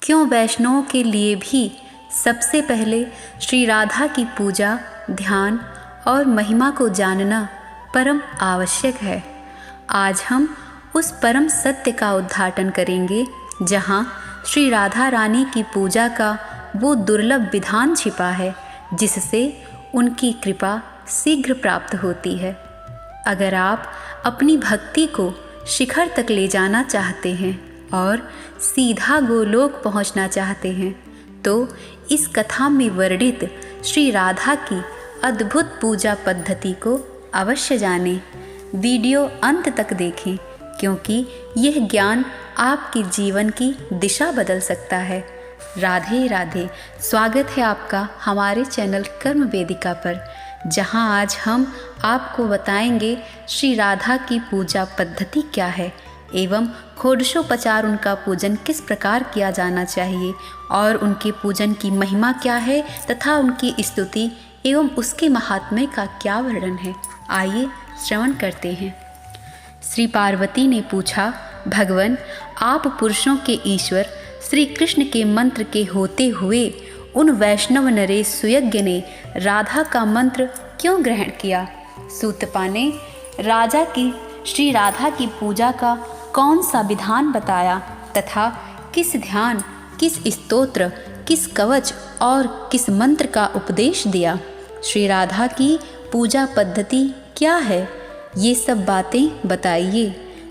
क्यों वैष्णवों के लिए भी सबसे पहले श्री राधा की पूजा, ध्यान और महिमा को जानना परम आवश्यक है। आज हम उस परम सत्य का उद्घाटन करेंगे जहाँ श्री राधा रानी की पूजा का वो दुर्लभ विधान छिपा है जिससे उनकी कृपा शीघ्र प्राप्त होती है। अगर आप अपनी भक्ति को शिखर तक ले जाना चाहते हैं और सीधा गोलोक पहुंचना चाहते हैं तो इस कथा में वर्णित श्री राधा की अद्भुत पूजा पद्धति को अवश्य जानें। वीडियो अंत तक देखें क्योंकि यह ज्ञान आपके जीवन की दिशा बदल सकता है। राधे राधे। स्वागत है आपका हमारे चैनल कर्म वेदिका पर, जहां आज हम आपको बताएंगे श्री राधा की पूजा पद्धति क्या है एवं षोडशोपचार उनका पूजन किस प्रकार किया जाना चाहिए और उनके पूजन की महिमा क्या है तथा उनकी स्तुति एवं उसके महात्म्य का क्या वर्णन है। आइए श्रवण करते हैं। श्री पार्वती ने पूछा, भगवन, आप पुरुषों के ईश्वर श्री कृष्ण के मंत्र के होते हुए उन वैष्णव नरेश सुयज्ञ ने राधा का मंत्र क्यों ग्रहण किया? सूतपा ने राजा की श्री राधा की पूजा का कौन सा विधान बताया तथा किस ध्यान, किस स्तोत्र, किस कवच और किस मंत्र का उपदेश दिया? श्री राधा की पूजा पद्धति क्या है? ये सब बातें बताइए।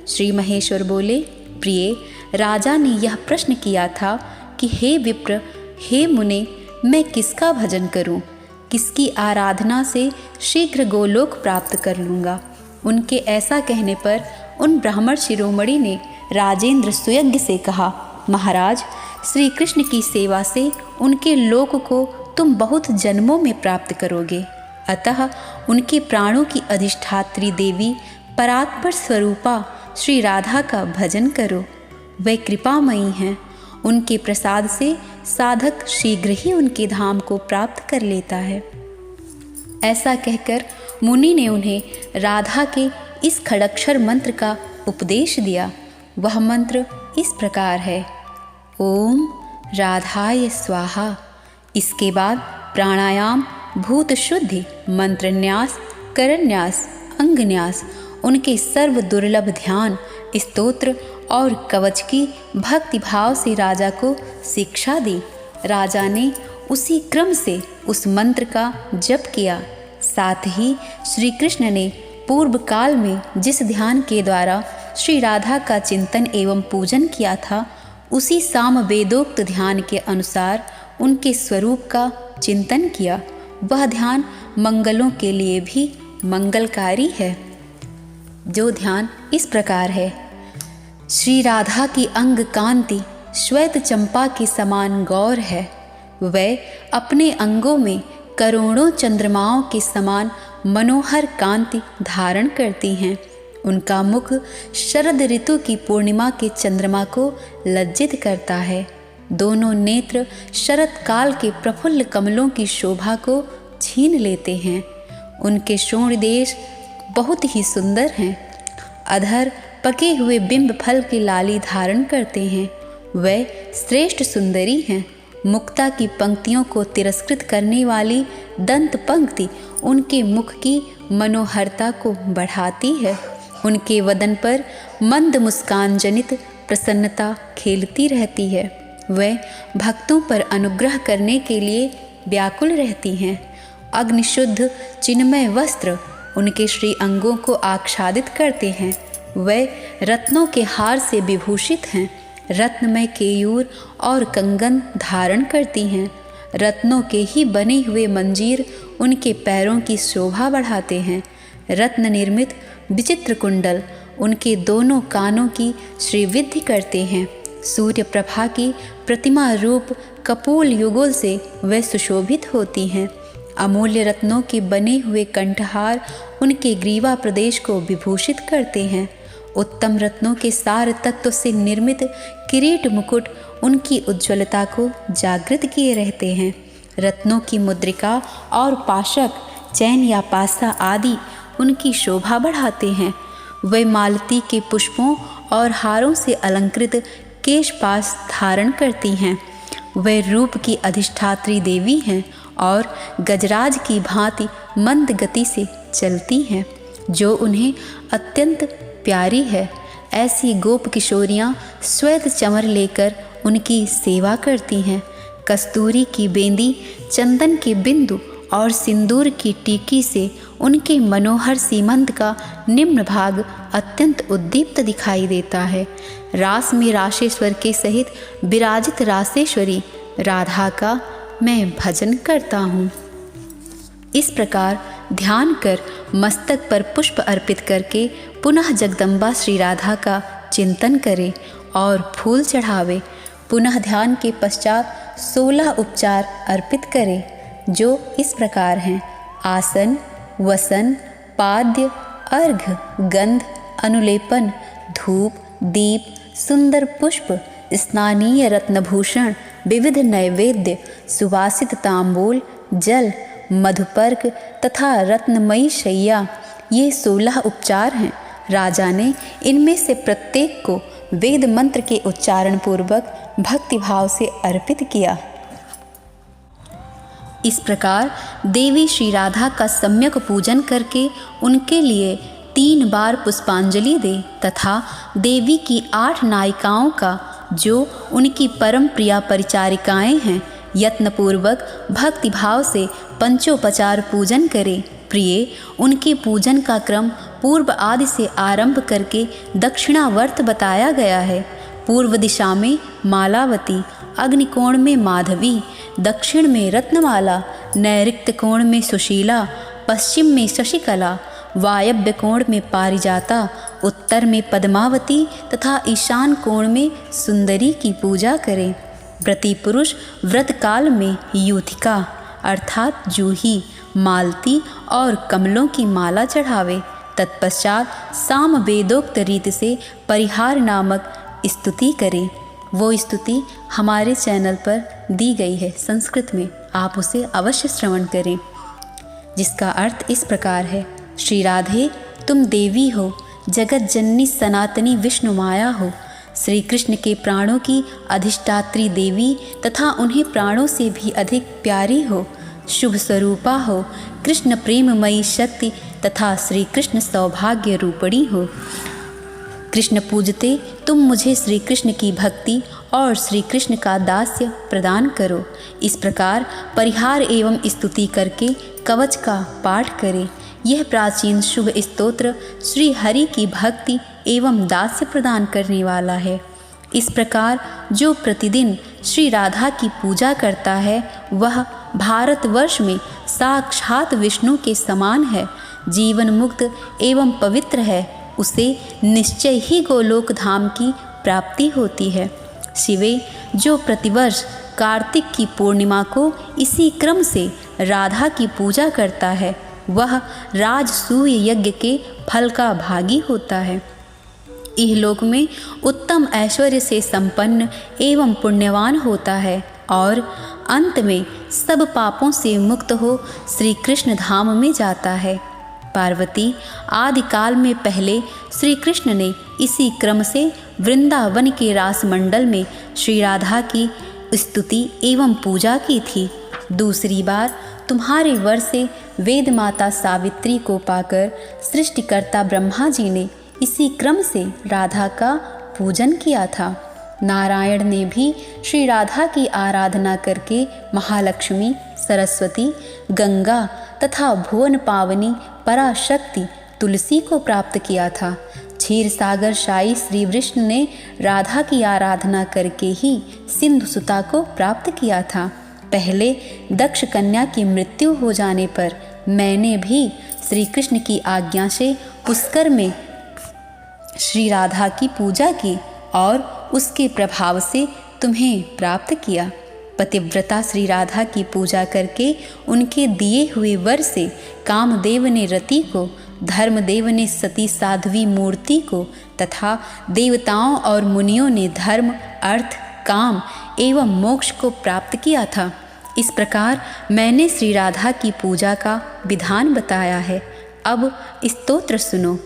श्री महेश्वर बोले, प्रिय, राजा ने यह प्रश्न किया था कि हे विप्र, हे मुने, मैं किसका भजन करूं? किसकी आराधना से शीघ्र गोलोक प्राप्त कर लूँगा? उनके ऐसा कहने पर उन ब्राह्मण शिरोमणि ने राजेंद्र सुयज्ञ से कहा, महाराज, श्री कृष्ण की सेवा से उनके लोक को तुम बहुत जन्मों में प्राप्त करोगे। अतः उनके प्राणों की अधिष्ठात्री देवी परात्पर स्वरूपा श्री राधा का भजन करो। वे कृपामयी हैं। उनके प्रसाद से साधक शीघ्र ही उनके धाम को प्राप्त कर लेता है। ऐसा कहकर मुनि ने उन्हें राधा के इस खड़क्षर मंत्र का उपदेश दिया। वह मंत्र इस प्रकार है, ओम राधाय स्वाहा। इसके बाद प्राणायाम, भूत शुद्धि, मंत्रन्यास, करन्यास, अंगन्यास, उनके सर्व दुर्लभ ध्यान, स्तोत्र और कवच की भक्ति भाव से राजा को शिक्षा दी। राजा ने उसी क्रम से उस मंत्र का जप किया। साथ ही श्री कृष्ण ने पूर्व काल में जिस ध्यान के द्वारा श्री राधा का चिंतन एवं पूजन किया था, उसी साम वेदोक्त ध्यान के अनुसार उनके स्वरूप का चिंतन किया। वह ध्यान मंगलों के लिए भी मंगलकारी है। जो ध्यान इस प्रकार है, श्री राधा की अंग कांति श्वेत चंपा के समान गौर है। वह अपने अंगों में करोड़ों चंद्रमाओं के समान मनोहर कांति धारण करती हैं। उनका मुख शरद ऋतु की पूर्णिमा के चंद्रमा को लज्जित करता है। दोनों नेत्र शरद काल के प्रफुल्ल कमलों की शोभा को छीन लेते हैं। उनके शोण देश बहुत ही सुंदर हैं। अधर पके हुए बिंब फल की लाली धारण करते हैं। वे श्रेष्ठ सुंदरी हैं। मुक्ता की पंक्तियों को तिरस्कृत करने वाली दंत पंक्ति उनके मुख की मनोहरता को बढ़ाती है। उनके वदन पर मंद मुस्कान जनित प्रसन्नता खेलती रहती है। वे भक्तों पर अनुग्रह करने के लिए व्याकुल रहती हैं। अग्निशुद्ध चिन्मय वस्त्र उनके श्री अंगों को आच्छादित करते हैं। वे रत्नों के हार से विभूषित हैं। रत्नमय केयूर और कंगन धारण करती हैं। रत्नों के ही बने हुए मंजीर उनके पैरों की शोभा बढ़ाते हैं। रत्न निर्मित विचित्र कुंडल उनके दोनों कानों की श्रीविद्धि करते हैं। सूर्य प्रभा की प्रतिमा रूप कपूल युगल से वे सुशोभित होती हैं। अमूल्य रत्नों के बने हुए कंठहार उनके ग्रीवा प्रदेश को विभूषित करते हैं। उत्तम रत्नों के सार तत्व से निर्मित किरीट मुकुट उनकी उज्ज्वलता को जागृत किए रहते हैं। रत्नों की मुद्रिका और पाशक, चैन या पासा आदि उनकी शोभा बढ़ाते हैं। वे मालती के पुष्पों और हारों से अलंकृत केशपाश धारण करती हैं। वे रूप की अधिष्ठात्री देवी हैं और गजराज की भांति मंद गति से चलती हैं, जो उन्हें अत्यंत प्यारी है। ऐसी गोप किशोरियाँ श्वेत चमर लेकर उनकी सेवा करती हैं। कस्तूरी की बेंदी, चंदन के बिंदु और सिंदूर की टीकी से उनके मनोहर सीमंत का निम्न भाग अत्यंत उद्दीप्त दिखाई देता है। रास में राशेश्वर के सहित विराजित रासेश्वरी राधा का मैं भजन करता हूँ। इस प्रकार ध्यान कर मस्तक पर पुष्प अर्पित करके पुनः जगदम्बा श्री राधा का चिंतन करे और फूल चढ़ावे। पुनः ध्यान के पश्चात 16 उपचार अर्पित करे, जो इस प्रकार हैं: आसन, वसन, पाद्य, अर्घ्य, गंध, अनुलेपन, धूप, दीप, सुंदर पुष्प, स्नानीय रत्नभूषण, विविध नैवेद्य, सुवासित तांबूल, जल, मधुपर्क तथा रत्नमयी शैया। ये 16 उपचार हैं। राजा ने इनमें से प्रत्येक को वेद मंत्र के उच्चारण पूर्वक भक्तिभाव से अर्पित किया। इस प्रकार देवी श्री राधा का सम्यक पूजन करके उनके लिए 3 बार पुष्पांजलि दे तथा देवी की 8 नायिकाओं का, जो उनकी परम प्रिया परिचारिकाएं हैं, यत्नपूर्वक भक्तिभाव से पंचोपचार पूजन करे। प्रिय, उनके पूजन का क्रम पूर्व आदि से आरंभ करके दक्षिणावर्त बताया गया है। पूर्व दिशा में मालावती, अग्निकोण में माधवी, दक्षिण में रत्नमाला, नैऋत्य कोण में सुशीला, पश्चिम में शशिकला, वायव्य कोण में पारिजाता, उत्तर में पद्मावती तथा ईशान कोण में सुंदरी की पूजा करें। व्रती पुरुष व्रत काल में यूथिका अर्थात जूही, मालती और कमलों की माला चढ़ावे। तत्पश्चात साम वेदोक्त रीति से परिहार नामक स्तुति करें। वो स्तुति हमारे चैनल पर दी गई है संस्कृत में, आप उसे अवश्य श्रवण करें, जिसका अर्थ इस प्रकार है: श्री राधे, तुम देवी हो, जगत जननी सनातनी विष्णु माया हो, श्री कृष्ण के प्राणों की अधिष्ठात्री देवी तथा उन्हें प्राणों से भी अधिक प्यारी हो, शुभ स्वरूपा हो, कृष्ण प्रेममयी शक्ति तथा श्री कृष्ण सौभाग्य रूपणी हो। कृष्ण पूजते तुम मुझे श्री कृष्ण की भक्ति और श्री कृष्ण का दास्य प्रदान करो। इस प्रकार परिहार एवं स्तुति करके कवच का पाठ करें। यह प्राचीन शुभ स्तोत्र श्री हरि की भक्ति एवं दास्य प्रदान करने वाला है। इस प्रकार जो प्रतिदिन श्री राधा की पूजा करता है, वह भारतवर्ष में साक्षात विष्णु के समान है, जीवन मुक्त एवं पवित्र है। उसे निश्चय ही गोलोक धाम की प्राप्ति होती है। शिवे, जो प्रतिवर्ष कार्तिक की पूर्णिमा को इसी क्रम से राधा की पूजा करता है, वह राजसूय यज्ञ के फल का भागी होता है। इहलोक में उत्तम ऐश्वर्य से संपन्न एवं पुण्यवान होता है और अंत में सब पापों से मुक्त हो श्री कृष्ण धाम में जाता है। पार्वती, आदिकाल में पहले श्री कृष्ण ने इसी क्रम से वृंदावन के रास मंडल में श्री राधा की स्तुति एवं पूजा की थी। दूसरी बार तुम्हारे वर से वेद माता सावित्री को पाकर सृष्टिकर्ता ब्रह्मा जी ने इसी क्रम से राधा का पूजन किया था। नारायण ने भी श्री राधा की आराधना करके महालक्ष्मी, सरस्वती, गंगा तथा भुवन पावनी पराशक्ति तुलसी को प्राप्त किया था। क्षीर सागर शाही श्री विष्णु ने राधा की आराधना करके ही सिंधु सुता को प्राप्त किया था। पहले दक्ष कन्या की मृत्यु हो जाने पर मैंने भी श्री कृष्ण की आज्ञा से पुष्कर में श्री राधा की पूजा की और उसके प्रभाव से तुम्हें प्राप्त किया। पतिव्रता श्री राधा की पूजा करके उनके दिए हुए वर से कामदेव ने रति को, धर्मदेव ने सती साध्वी मूर्ति को तथा देवताओं और मुनियों ने धर्म, अर्थ, काम एवं मोक्ष को प्राप्त किया था। इस प्रकार मैंने श्री राधा की पूजा का विधान बताया है। अब स्तोत्र सुनो।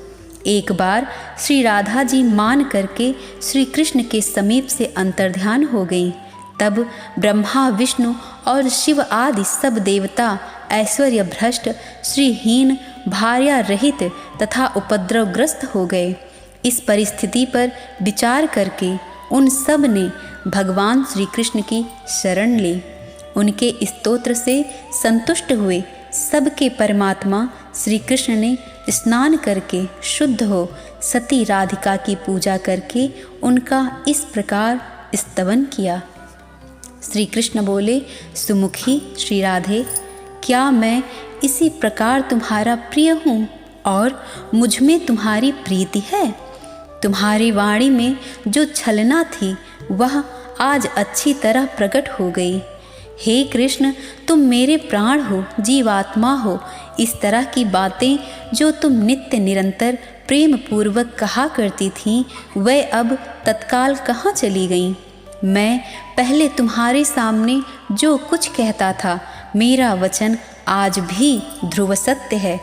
एक बार श्री राधा जी मान करके श्री कृष्ण के समीप से अंतर्ध्यान हो गई। तब ब्रह्मा, विष्णु और शिव आदि सब देवता ऐश्वर्य भ्रष्ट, श्रीहीन, भार्या रहित तथा उपद्रवग्रस्त हो गए। इस परिस्थिति पर विचार करके उन सब ने भगवान श्री कृष्ण की शरण ली। उनके स्तोत्र से संतुष्ट हुए सबके परमात्मा श्री कृष्ण ने स्नान करके शुद्ध हो सती राधिका की पूजा करके उनका इस प्रकार स्तवन किया। श्री कृष्ण बोले, सुमुखी श्री राधे, क्या मैं इसी प्रकार तुम्हारा प्रिय हूँ और मुझ में तुम्हारी प्रीति है? तुम्हारी वाणी में जो छलना थी वह आज अच्छी तरह प्रकट हो गई। हे कृष्ण, तुम मेरे प्राण हो, जीवात्मा हो। इस तरह की बातें जो तुम नित्य निरंतर प्रेम पूर्वक कहा करती थीं, वह अब तत्काल कहाँ चली गईं? मैं पहले तुम्हारे सामने जो कुछ कहता था, मेरा वचन आज भी ध्रुव सत्य है।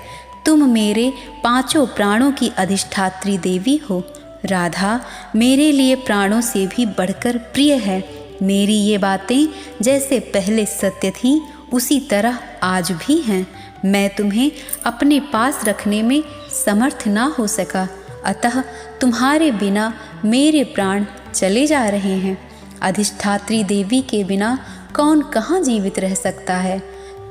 तुम मेरे पांचों प्राणों की अधिष्ठात्री देवी हो। राधा मेरे लिए प्राणों से भी बढ़कर प्रिय है। मेरी ये बातें जैसे पहले सत्य थीं, उसी तरह आज भी हैं। मैं तुम्हें अपने पास रखने में समर्थ ना हो सका, अतः तुम्हारे बिना मेरे प्राण चले जा रहे हैं। अधिष्ठात्री देवी के बिना कौन कहाँ जीवित रह सकता है?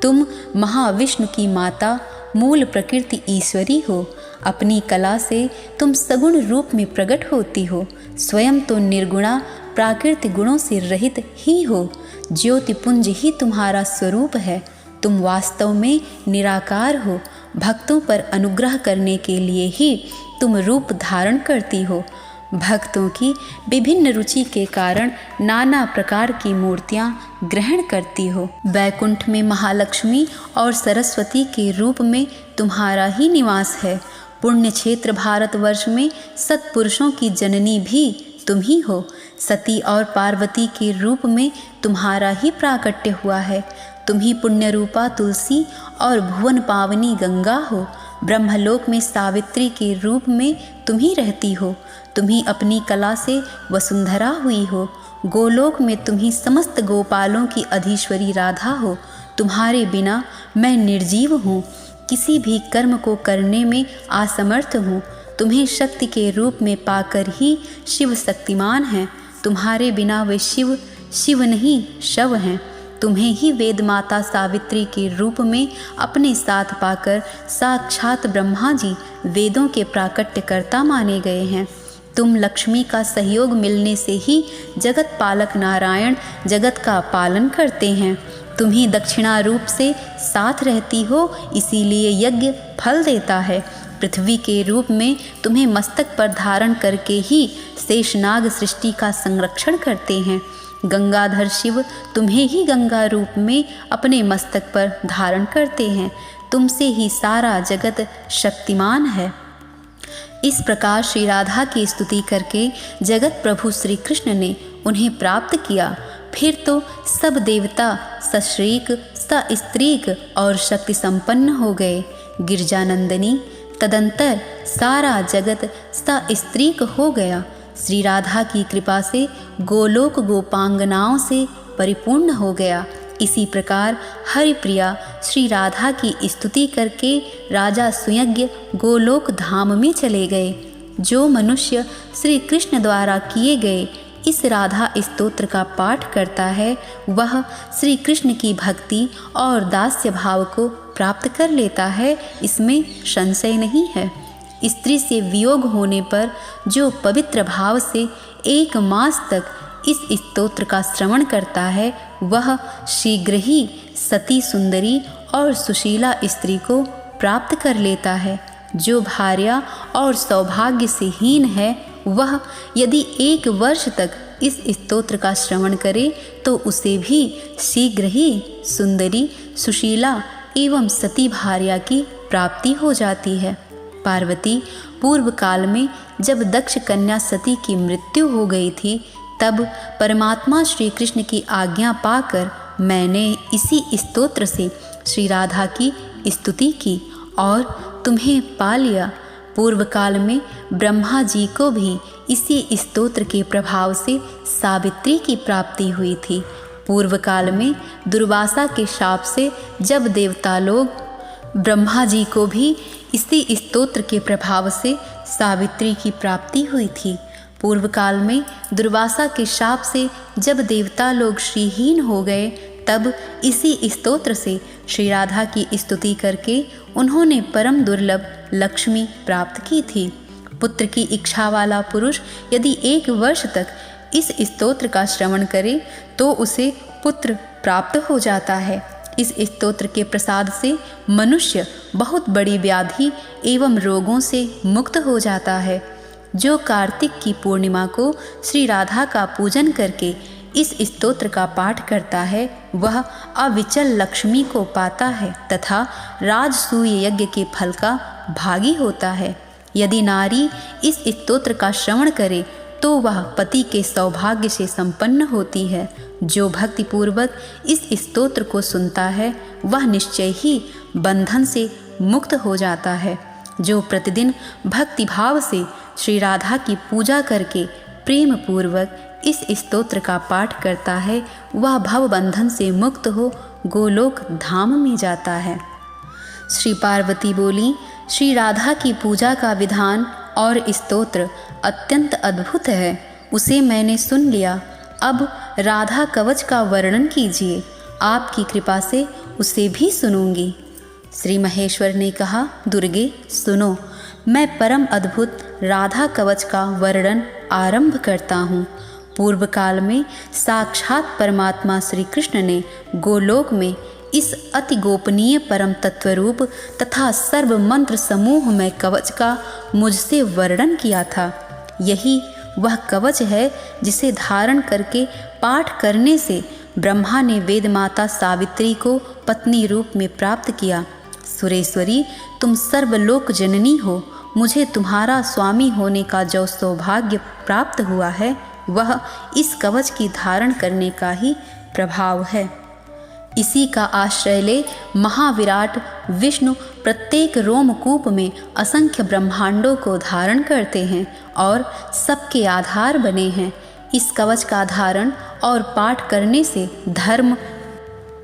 तुम महाविष्णु की माता, मूल प्रकृति ईश्वरी हो। अपनी कला से तुम सगुण रूप में प्रकट होती हो। स्वयं तो निर्गुणा प्राकृतिक गुणों से रहित ही हो। ज्योतिपुंज ही तुम्हारा स्वरूप है। तुम वास्तव में निराकार हो। भक्तों पर अनुग्रह करने के लिए ही तुम रूप धारण करती हो। भक्तों की विभिन्न रुचि के कारण नाना प्रकार की मूर्तियां ग्रहण करती हो। वैकुंठ में महालक्ष्मी और सरस्वती के रूप में तुम्हारा ही निवास है। पुण्य क्षेत्र भारतवर्ष में सत्पुरुषों की जननी भी तुम ही हो। सती और पार्वती के रूप में तुम्हारा ही प्राकट्य हुआ है। तुम ही पुण्य रूपा तुलसी और भुवन पावनी गंगा हो। ब्रह्मलोक में सावित्री के रूप में तुम ही रहती हो। तुम ही अपनी कला से वसुंधरा हुई हो। गोलोक में तुम ही समस्त गोपालों की अधीश्वरी राधा हो। तुम्हारे बिना मैं निर्जीव हूँ, किसी भी कर्म को करने में असमर्थ हूँ। तुम्हें शक्ति के रूप में पाकर ही शिव शक्तिमान हैं। तुम्हारे बिना वे शिव शिव नहीं शव हैं। तुम्हें ही वेद माता सावित्री के रूप में अपने साथ पाकर साक्षात ब्रह्मा जी वेदों के प्राकट्यकर्ता माने गए हैं। तुम लक्ष्मी का सहयोग मिलने से ही जगत पालक नारायण जगत का पालन करते हैं। तुम ही दक्षिणा रूप से साथ रहती हो, इसीलिए यज्ञ फल देता है। पृथ्वी के रूप में तुम्हें मस्तक पर धारण करके ही शेषनाग सृष्टि का संरक्षण करते हैं। गंगाधर शिव तुम्हें ही गंगा रूप में अपने मस्तक पर धारण करते हैं। तुमसे ही सारा जगत शक्तिमान है। इस प्रकार श्री राधा की स्तुति करके जगत प्रभु श्री कृष्ण ने उन्हें प्राप्त किया। फिर तो सब देवता सश्रीक सस्त्रीक और शक्ति संपन्न हो गए। गिरजानंदिनी तदंतर सारा जगत सस्त्रीक हो गया। श्री राधा की कृपा से गोलोक गोपांगनाओं से परिपूर्ण हो गया। इसी प्रकार हरिप्रिया श्री राधा की स्तुति करके राजा सुयज्ञ गोलोक धाम में चले गए। जो मनुष्य श्री कृष्ण द्वारा किए गए इस राधा स्तोत्र का पाठ करता है, वह श्री कृष्ण की भक्ति और दास्य भाव को प्राप्त कर लेता है, इसमें संशय नहीं है। स्त्री से वियोग होने पर जो पवित्र भाव से 1 मास तक इस स्तोत्र का श्रवण करता है, वह शीघ्र ही सती सुंदरी और सुशीला स्त्री को प्राप्त कर लेता है। जो भार्या और सौभाग्य से हीन है, वह यदि 1 वर्ष तक इस स्तोत्र का श्रवण करे तो उसे भी शीघ्र ही सुंदरी, सुशीला एवं सती भार्या की प्राप्ति हो जाती है। पार्वती पूर्व काल में जब दक्ष कन्या सती की मृत्यु हो गई थी, तब परमात्मा श्री कृष्ण की आज्ञा पाकर मैंने इसी स्तोत्र से श्री राधा की स्तुति की और तुम्हें पा लिया। पूर्व काल में ब्रह्मा जी को भी इसी स्तोत्र के प्रभाव से सावित्री की प्राप्ति हुई थी। पूर्व काल में दुर्वासा के शाप से जब देवता लोग ब्रह्मा जी को भी इसी स्तोत्र के प्रभाव से सावित्री की प्राप्ति हुई थी। पूर्व काल में दुर्वासा के शाप से जब देवता लोग श्रीहीन हो गए, तब इसी स्तोत्र से श्री राधा की स्तुति करके उन्होंने परम दुर्लभ लक्ष्मी प्राप्त की थी। पुत्र की इच्छा वाला पुरुष यदि 1 वर्ष तक इस स्तोत्र का श्रवण करे तो उसे पुत्र प्राप्त हो जाता है। इस स्तोत्र के प्रसाद से मनुष्य बहुत बड़ी व्याधि एवं रोगों से मुक्त हो जाता है। जो कार्तिक की पूर्णिमा को श्री राधा का पूजन करके इस स्तोत्र का पाठ करता है, वह अविचल लक्ष्मी को पाता है तथा राजसूय यज्ञ के फल का भागी होता है। यदि नारी इस स्तोत्र का श्रवण करे तो वह पति के सौभाग्य से संपन्न होती है। जो भक्ति पूर्वक इस स्तोत्र को सुनता है वह निश्चय ही बंधन से मुक्त हो जाता है। जो प्रतिदिन भक्ति भाव से श्री राधा की पूजा करके प्रेम पूर्वक इस स्तोत्र का पाठ करता है, वह भव बंधन से मुक्त हो गोलोक धाम में जाता है। श्री पार्वती बोली, श्री राधा की पूजा का विधान और स्तोत्र अत्यंत अद्भुत है, उसे मैंने सुन लिया। अब राधा कवच का वर्णन कीजिए, आपकी कृपा से उसे भी सुनूंगी। श्री महेश्वर ने कहा, दुर्गे सुनो, मैं परम अद्भुत राधा कवच का वर्णन आरंभ करता हूँ। पूर्व काल में साक्षात परमात्मा श्री कृष्ण ने गोलोक में इस अति गोपनीय परम तत्वरूप तथा सर्व मंत्र समूह में कवच का मुझसे वर्णन किया था। यही वह कवच है जिसे धारण करके पाठ करने से ब्रह्मा ने वेद माता सावित्री को पत्नी रूप में प्राप्त किया। सुरेश्वरी, तुम सर्वलोक जननी हो, मुझे तुम्हारा स्वामी होने का जो सौभाग्य प्राप्त हुआ है वह इस कवच की धारण करने का ही प्रभाव है। इसी का आश्रय ले महाविराट विष्णु प्रत्येक रोमकूप में असंख्य ब्रह्मांडों को धारण करते हैं और सबके आधार बने हैं। इस कवच का धारण और पाठ करने से धर्म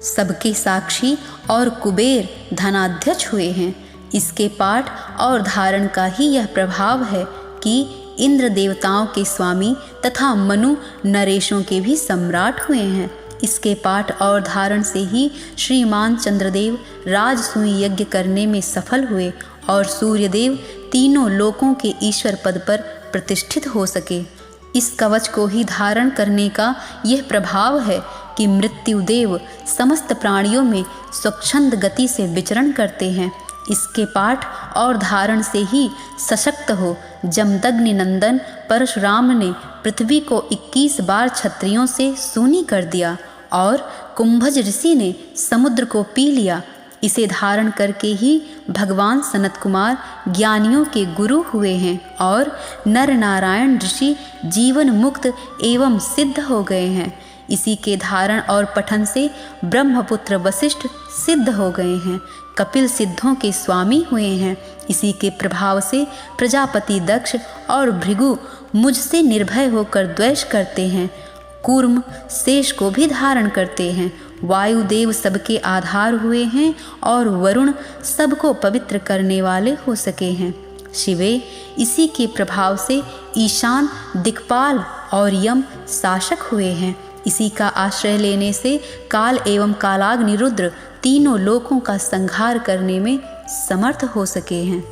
सबके साक्षी और कुबेर धनाध्यक्ष हुए हैं। इसके पाठ और धारण का ही यह प्रभाव है कि इंद्र देवताओं के स्वामी तथा मनु नरेशों के भी सम्राट हुए हैं। इसके पाठ और धारण से ही श्रीमान चंद्रदेव राजसूय यज्ञ करने में सफल हुए और सूर्यदेव तीनों लोकों के ईश्वर पद पर प्रतिष्ठित हो सके। इस कवच को ही धारण करने का यह प्रभाव है कि मृत्युदेव समस्त प्राणियों में स्वच्छंद गति से विचरण करते हैं। इसके पाठ और धारण से ही सशक्त हो जमदग्नि नंदन परशुराम ने पृथ्वी को 21 बार क्षत्रियों से सूनी कर दिया और कुंभज ऋषि ने समुद्र को पी लिया। इसे धारण करके ही भगवान सनत कुमार ज्ञानियों के गुरु हुए हैं और नर नारायण ऋषि जीवन मुक्त एवं सिद्ध हो गए हैं। इसी के धारण और पठन से ब्रह्मपुत्र वशिष्ठ सिद्ध हो गए हैं, कपिल सिद्धों के स्वामी हुए हैं। इसी के प्रभाव से प्रजापति दक्ष और भृगु मुझसे निर्भय होकर द्वेष करते हैं। कूर्म शेष को भी धारण करते हैं। वायुदेव सबके आधार हुए हैं और वरुण सबको पवित्र करने वाले हो सके हैं। शिवे इसी के प्रभाव से ईशान दिक्पाल और यम शासक हुए हैं। इसी का आश्रय लेने से काल एवं कालाग्नि रुद्र तीनों लोकों का संहार करने में समर्थ हो सके हैं।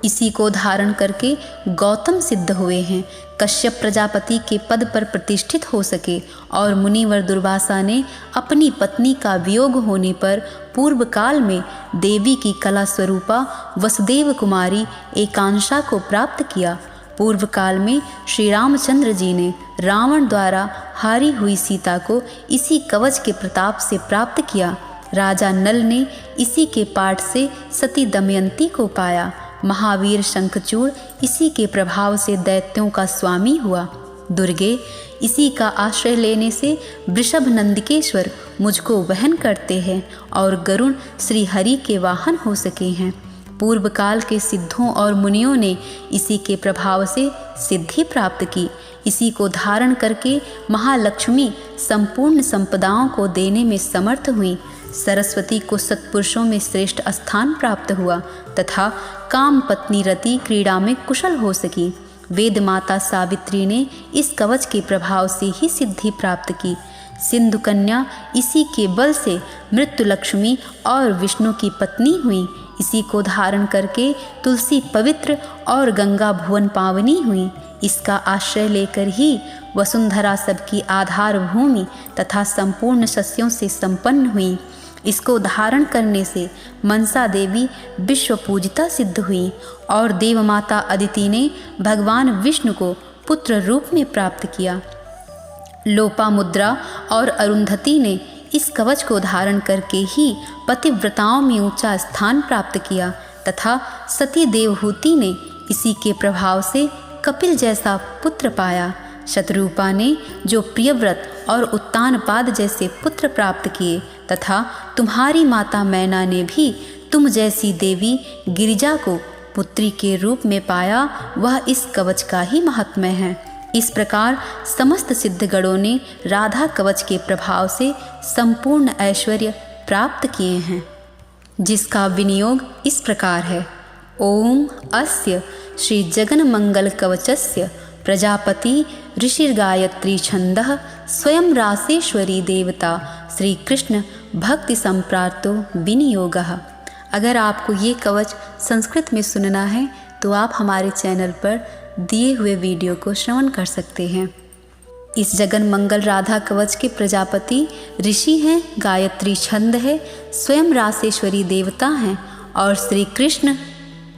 इसी को धारण करके गौतम सिद्ध हुए हैं, कश्यप प्रजापति के पद पर प्रतिष्ठित हो सके और मुनिवर दुर्वासा ने अपनी पत्नी का वियोग होने पर पूर्व काल में देवी की कला स्वरूपा वसुदेव कुमारी एकांशा को प्राप्त किया। पूर्व काल में श्री रामचंद्र जी ने रावण द्वारा हारी हुई सीता को इसी कवच के प्रताप से प्राप्त किया। राजा नल ने इसी के पाठ से सती दमयंती को पाया। महावीर शंखचूड़ इसी के प्रभाव से दैत्यों का स्वामी हुआ। दुर्गे इसी का आश्रय लेने से वृषभ नंदिकेश्वर मुझको वहन करते हैं और गरुण श्री हरि के वाहन हो सके हैं। पूर्व काल के सिद्धों और मुनियों ने इसी के प्रभाव से सिद्धि प्राप्त की। इसी को धारण करके महालक्ष्मी संपूर्ण संपदाओं को देने में समर्थ हुई। सरस्वती को सत्पुरुषों में श्रेष्ठ स्थान प्राप्त हुआ तथा काम पत्नी रति क्रीड़ा में कुशल हो सकी। वेद माता सावित्री ने इस कवच के प्रभाव से ही सिद्धि प्राप्त की। सिंधु कन्या इसी के बल से मृत्यु लक्ष्मी और विष्णु की पत्नी हुई। इसी को धारण करके तुलसी पवित्र और गंगा भुवन पावनी हुई। इसका आश्रय लेकर ही वसुंधरा सबकी आधार भूमि तथा संपूर्ण सस्यों से संपन्न हुई। इसको धारण करने से मनसा देवी विश्व पूजिता सिद्ध हुई और देवमाता अदिति ने भगवान विष्णु को पुत्र रूप में प्राप्त किया। लोपामुद्रा और अरुंधति ने इस कवच को धारण करके ही पतिव्रताओं में ऊंचा स्थान प्राप्त किया तथा सती देवहूति ने इसी के प्रभाव से कपिल जैसा पुत्र पाया। शतरूपा ने जो प्रियव्रत और उत्तानपाद जैसे पुत्र प्राप्त किए तथा तुम्हारी माता मैना ने भी तुम जैसी देवी गिरिजा को पुत्री के रूप में पाया, वह इस कवच का ही महात्म्य है। इस प्रकार समस्त सिद्धगणों ने राधा कवच के प्रभाव से संपूर्ण ऐश्वर्य प्राप्त किए हैं, जिसका विनियोग इस प्रकार है। ओम अस्य श्री जगन मंगल कवचस्य प्रजापति ऋषिर्गायत्री छंदः स्वयं रासेश्वरी देवता श्री कृष्ण भक्ति संप्राप्तो विनियोगः। अगर आपको ये कवच संस्कृत में सुनना है तो आप हमारे चैनल पर दिए हुए वीडियो को श्रवण कर सकते हैं। इस जगन मंगल राधा कवच के प्रजापति ऋषि हैं, गायत्री छंद है, स्वयं रासेश्वरी देवता हैं और श्री कृष्ण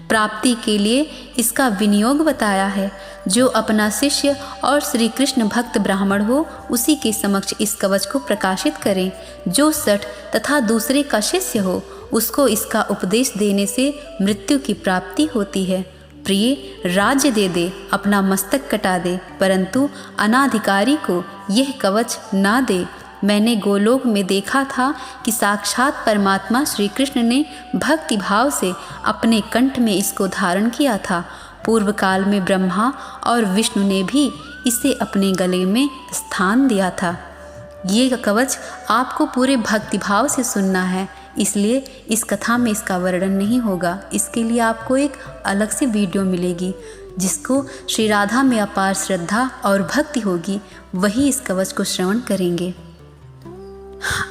प्राप्ति के लिए इसका विनियोग बताया है। जो अपना शिष्य और श्री कृष्ण भक्त ब्राह्मण हो उसी के समक्ष इस कवच को प्रकाशित करें। जो सठ तथा दूसरे का शिष्य हो उसको इसका उपदेश देने से मृत्यु की प्राप्ति होती है। प्रिय, राज्य दे दे, अपना मस्तक कटा दे, परंतु अनाधिकारी को यह कवच ना दे। मैंने गोलोक में देखा था कि साक्षात परमात्मा श्री कृष्ण ने भक्ति भाव से अपने कंठ में इसको धारण किया था। पूर्व काल में ब्रह्मा और विष्णु ने भी इसे अपने गले में स्थान दिया था। ये कवच आपको पूरे भक्ति भाव से सुनना है, इसलिए इस कथा में इसका वर्णन नहीं होगा। इसके लिए आपको एक अलग से वीडियो मिलेगी। जिसको श्री राधा में अपार श्रद्धा और भक्ति होगी वही इस कवच को श्रवण करेंगे।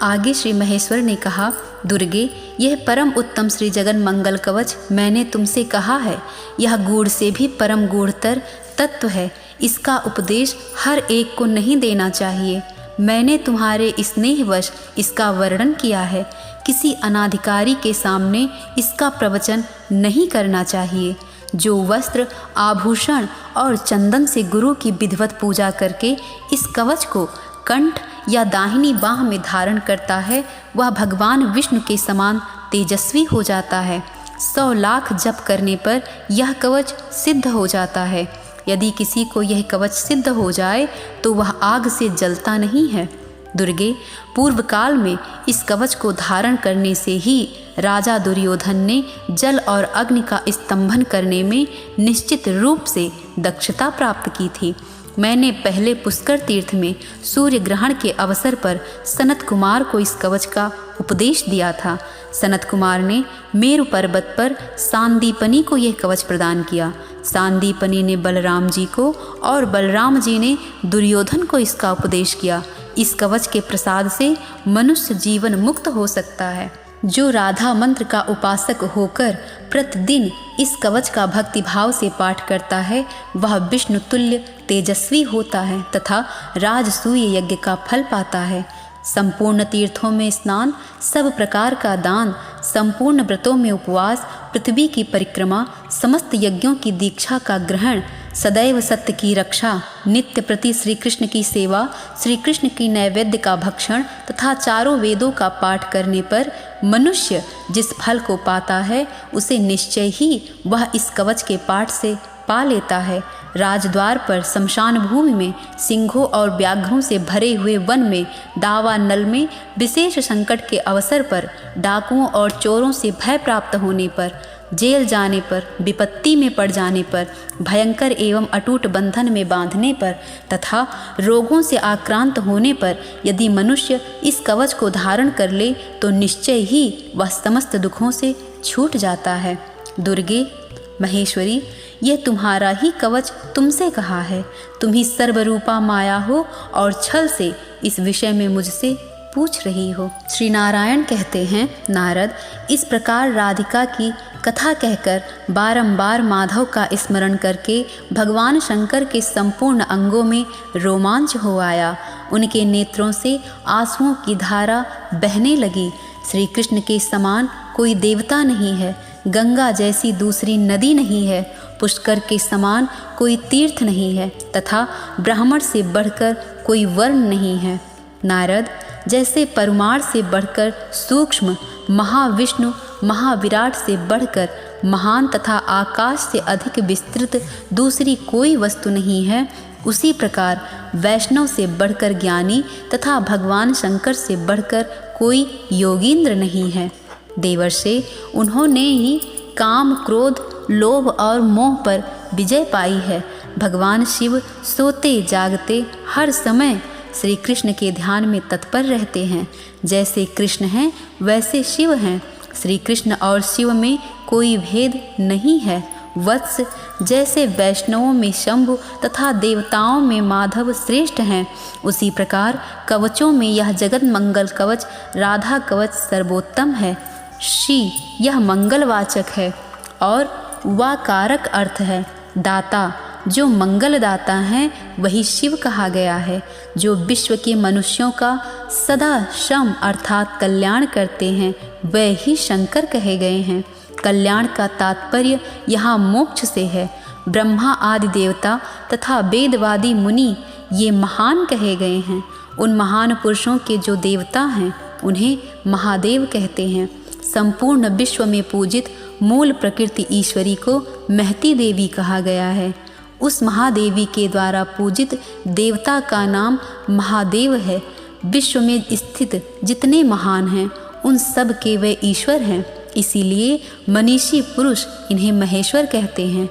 आगे श्री महेश्वर ने कहा, दुर्गे, यह परम उत्तम श्री जगन मंगल कवच मैंने तुमसे कहा है, यह गूढ़ से भी परम गूढ़तर तत्व है। इसका उपदेश हर एक को नहीं देना चाहिए। मैंने तुम्हारे स्नेहवश इसका वर्णन किया है। किसी अनाधिकारी के सामने इसका प्रवचन नहीं करना चाहिए। जो वस्त्र, आभूषण और चंदन से गुरु की विधिवत पूजा करके इस कवच को कंठ या दाहिनी बाह में धारण करता है वह भगवान विष्णु के समान तेजस्वी हो जाता है। 100 लाख जप करने पर यह कवच सिद्ध हो जाता है। यदि किसी को यह कवच सिद्ध हो जाए तो वह आग से जलता नहीं है। दुर्गे, पूर्व काल में इस कवच को धारण करने से ही राजा दुर्योधन ने जल और अग्नि का स्तंभन करने में निश्चित रूप से दक्षता प्राप्त की थी। मैंने पहले पुष्कर तीर्थ में सूर्य ग्रहण के अवसर पर सनत कुमार को इस कवच का उपदेश दिया था। सनत कुमार ने मेरु पर्वत पर सांदीपनी को यह कवच प्रदान किया। सांदीपनी ने बलराम जी को और बलराम जी ने दुर्योधन को इसका उपदेश किया। इस कवच के प्रसाद से मनुष्य जीवन मुक्त हो सकता है। जो राधा मंत्र का उपासक होकर प्रतिदिन इस कवच का भक्ति भाव से पाठ करता है वह विष्णु तुल्य तेजस्वी होता है तथा राजसूय यज्ञ का फल पाता है। संपूर्ण तीर्थों में स्नान, सब प्रकार का दान, संपूर्ण व्रतों में उपवास, पृथ्वी की परिक्रमा, समस्त यज्ञों की दीक्षा का ग्रहण, सदैव सत्य की रक्षा, नित्य प्रति श्री कृष्ण की सेवा, श्री कृष्ण की नैवेद्य का भक्षण तथा चारों वेदों का पाठ करने पर मनुष्य जिस फल को पाता है उसे निश्चय ही वह इस कवच के पाठ से पा लेता है। राजद्वार पर शमशान भूमि में सिंहों और व्याघ्रों से भरे हुए वन में दावा नल में विशेष संकट के अवसर पर डाकुओं और चोरों से भय प्राप्त होने पर जेल जाने पर, विपत्ति में पड़ जाने पर, भयंकर एवं अटूट बंधन में बांधने पर तथा रोगों से आक्रांत होने पर यदि मनुष्य इस कवच को धारण कर ले तो निश्चय ही वह समस्त दुखों से छूट जाता है। दुर्गे, महेश्वरी, यह तुम्हारा ही कवच तुमसे कहा है। तुम ही सर्वरूपा माया हो और छल से इस विषय में मुझसे पूछ रही हो। श्री नारायण कहते हैं, नारद, इस प्रकार राधिका की कथा कहकर बारंबार माधव का स्मरण करके भगवान शंकर के संपूर्ण अंगों में रोमांच हो आया। उनके नेत्रों से आंसुओं की धारा बहने लगी। श्री कृष्ण के समान कोई देवता नहीं है, गंगा जैसी दूसरी नदी नहीं है, पुष्कर के समान कोई तीर्थ नहीं है तथा ब्राह्मण से बढ़कर कोई वर्ण नहीं है। नारद, जैसे परमार से बढ़कर सूक्ष्म, महाविष्णु महाविराट से बढ़कर महान तथा आकाश से अधिक विस्तृत दूसरी कोई वस्तु नहीं है, उसी प्रकार वैष्णव से बढ़कर ज्ञानी तथा भगवान शंकर से बढ़कर कोई योगींद्र नहीं है। देवर्षि, उन्होंने ही काम, क्रोध, लोभ और मोह पर विजय पाई है। भगवान शिव सोते जागते हर समय श्री कृष्ण के ध्यान में तत्पर रहते हैं। जैसे कृष्ण हैं वैसे शिव हैं। श्री कृष्ण और शिव में कोई भेद नहीं है। वत्स, जैसे वैष्णवों में शंभु तथा देवताओं में माधव श्रेष्ठ हैं, उसी प्रकार कवचों में यह जगत मंगल कवच राधा कवच सर्वोत्तम है। शी, यह मंगलवाचक है और वाकारक अर्थ है। दाता, जो मंगलदाता हैं वही शिव कहा गया है। जो विश्व के मनुष्यों का सदा श्रम अर्थात कल्याण करते हैं वे ही शंकर कहे गए हैं। कल्याण का तात्पर्य यहाँ मोक्ष से है। ब्रह्मा आदि देवता तथा वेदवादी मुनि ये महान कहे गए हैं। उन महान पुरुषों के जो देवता हैं उन्हें महादेव कहते हैं। संपूर्ण विश्व में पूजित मूल प्रकृति ईश्वरी को महती देवी कहा गया है। उस महादेवी के द्वारा पूजित देवता का नाम महादेव है। विश्व में स्थित जितने महान हैं उन सब के वे ईश्वर हैं, इसीलिए मनीषी पुरुष इन्हें महेश्वर कहते हैं।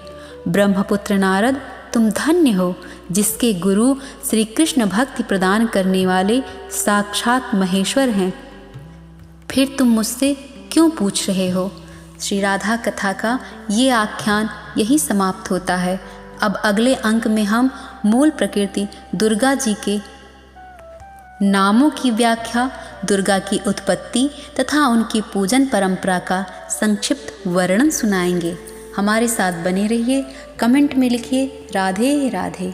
ब्रह्मपुत्र नारद, तुम धन्य हो जिसके गुरु श्री कृष्ण भक्ति प्रदान करने वाले साक्षात महेश्वर हैं। फिर तुम मुझसे क्यों पूछ रहे हो? श्री राधा कथा का ये आख्यान यही समाप्त होता है। अब अगले अंक में हम मूल प्रकृति दुर्गा जी के नामों की व्याख्या, दुर्गा की उत्पत्ति तथा उनकी पूजन परंपरा का संक्षिप्त वर्णन सुनाएंगे। हमारे साथ बने रहिए। कमेंट में लिखिए राधे राधे।